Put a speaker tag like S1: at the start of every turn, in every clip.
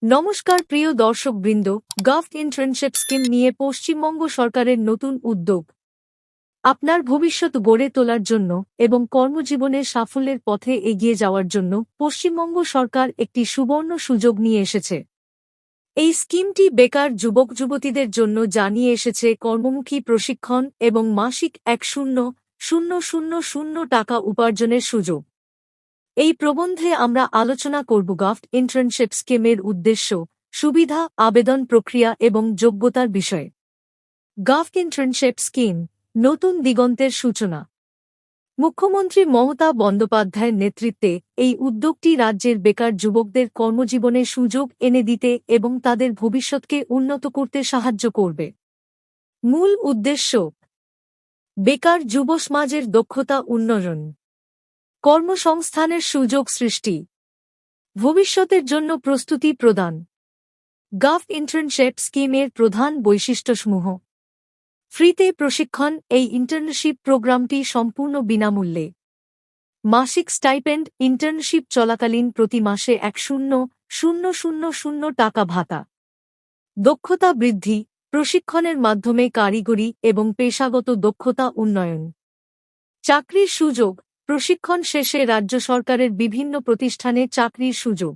S1: নমস্কার প্রিয় দর্শকবৃন্দ, গভট ইন্টার্নশিপ স্কিম নিয়ে পশ্চিমবঙ্গ সরকারের নতুন উদ্যোগ আপনার ভবিষ্যৎ গড়ে তোলার জন্য এবং কর্মজীবনের সাফল্যের পথে এগিয়ে যাওয়ার জন্য পশ্চিমবঙ্গ সরকার একটি সুবর্ণ সুযোগ নিয়ে এসেছে। এই স্কিমটি বেকার যুবক যুবতীদের জন্য জানিয়ে এসেছে কর্মমুখী প্রশিক্ষণ এবং মাসিক ১,০০,০০০ টাকা উপার্জনের সুযোগ। এই প্রবন্ধে আমরা আলোচনা করব গভট ইন্টার্নশিপ স্কিমের উদ্দেশ্য, সুবিধা, আবেদন প্রক্রিয়া এবং যোগ্যতার বিষয়ে। গভট ইন্টার্নশিপ স্কিম নতুন দিগন্তের সূচনা। মুখ্যমন্ত্রী মমতা বন্দ্যোপাধ্যায়ের নেতৃত্বে এই উদ্যোগটি রাজ্যের বেকার যুবকদের কর্মজীবনে সুযোগ এনে দিতে এবং তাদের ভবিষ্যৎকে উন্নত করতে সাহায্য করবে। মূল উদ্দেশ্য: বেকার যুব সমাজের দক্ষতা উন্নয়ন, কর্মসংস্থানের সুযোগ সৃষ্টি, ভবিষ্যতের জন্য প্রস্তুতি প্রদান। গভট ইন্টার্নশিপ স্কিমের প্রধান বৈশিষ্ট্যসমূহ: ফ্রিতে প্রশিক্ষণ। এই ইন্টার্নশিপ প্রোগ্রামটি সম্পূর্ণ বিনামূল্যে। মাসিক স্টাইপেন্ড। ইন্টার্নশিপ চলাকালীন প্রতি মাসে ১,০০,০০০ টাকা ভাতা। দক্ষতা বৃদ্ধি। প্রশিক্ষণের মাধ্যমে কারিগরি এবং পেশাগত দক্ষতা উন্নয়ন। চাকরির সুযোগ। প্রশিক্ষণ শেষে রাজ্য সরকারের বিভিন্ন প্রতিষ্ঠানে চাকরির সুযোগ।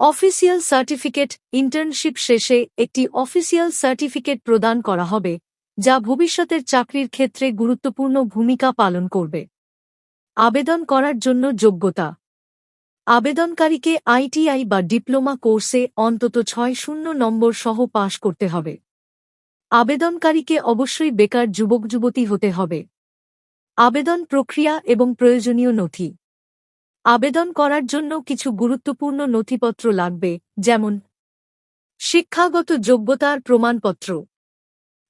S1: Official certificate. ইন্টার্নশিপ শেষে একটি অফিসিয়াল সার্টিফিকেট প্রদান করা হবে, যা ভবিষ্যতের চাকরির ক্ষেত্রে গুরুত্বপূর্ণ ভূমিকা পালন করবে। আবেদন করার জন্য যোগ্যতা: আবেদনকারীকে আইটিআই বা ডিপ্লোমা কোর্সে অন্তত ৬০ নম্বর সহ পাশ করতে হবে। আবেদনকারীকে অবশ্যই বেকার যুবক যুবতী হতে হবে। আবেদন প্রক্রিয়া এবং প্রয়োজনীয় নথি: আবেদন করার জন্য কিছু গুরুত্বপূর্ণ নথিপত্র লাগবে, যেমন শিক্ষাগত যোগ্যতার প্রমাণপত্র,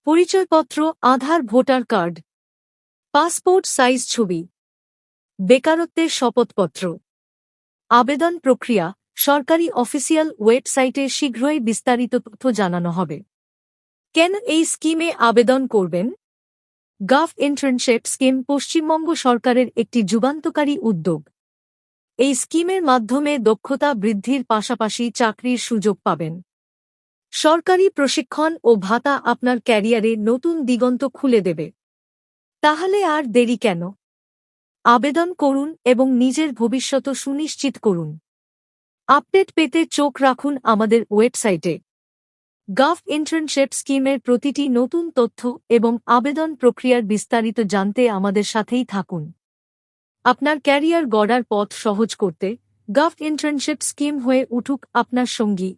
S1: পরিচয়পত্র, আধার, ভোটার কার্ড, পাসপোর্ট সাইজ ছবি, বেকারত্বের শপথপত্র। আবেদন প্রক্রিয়া: সরকারি অফিসিয়াল ওয়েবসাইটে শীঘ্রই বিস্তারিত তথ্য জানানো হবে। কেন এই স্কিমে আবেদন করবেন? গভট ইন্টার্নশিপ স্কিম পশ্চিমবঙ্গ সরকারের একটি যুগান্তকারী উদ্যোগ। এই স্কিমের মাধ্যমে দক্ষতা বৃদ্ধির পাশাপাশি চাকরির সুযোগ পাবেন। সরকারি প্রশিক্ষণ ও ভাতা আপনার ক্যারিয়ারে নতুন দিগন্ত খুলে দেবে। তাহলে আর দেরি কেন? আবেদন করুন এবং নিজের ভবিষ্যৎ সুনিশ্চিত করুন। আপডেট পেতে চোখ রাখুন আমাদের ওয়েবসাইটে। গভট ইন্টার্নশিপ স্কিমের প্রতিটি নতুন তথ্য এবং আবেদন প্রক্রিয়ার বিস্তারিত জানতে আমাদের সাথেই থাকুন। আপনার ক্যারিয়ার গড়ার পথ সহজ করতে গভট ইন্টার্নশিপ স্কিম হয়ে উঠুক আপনার সঙ্গী।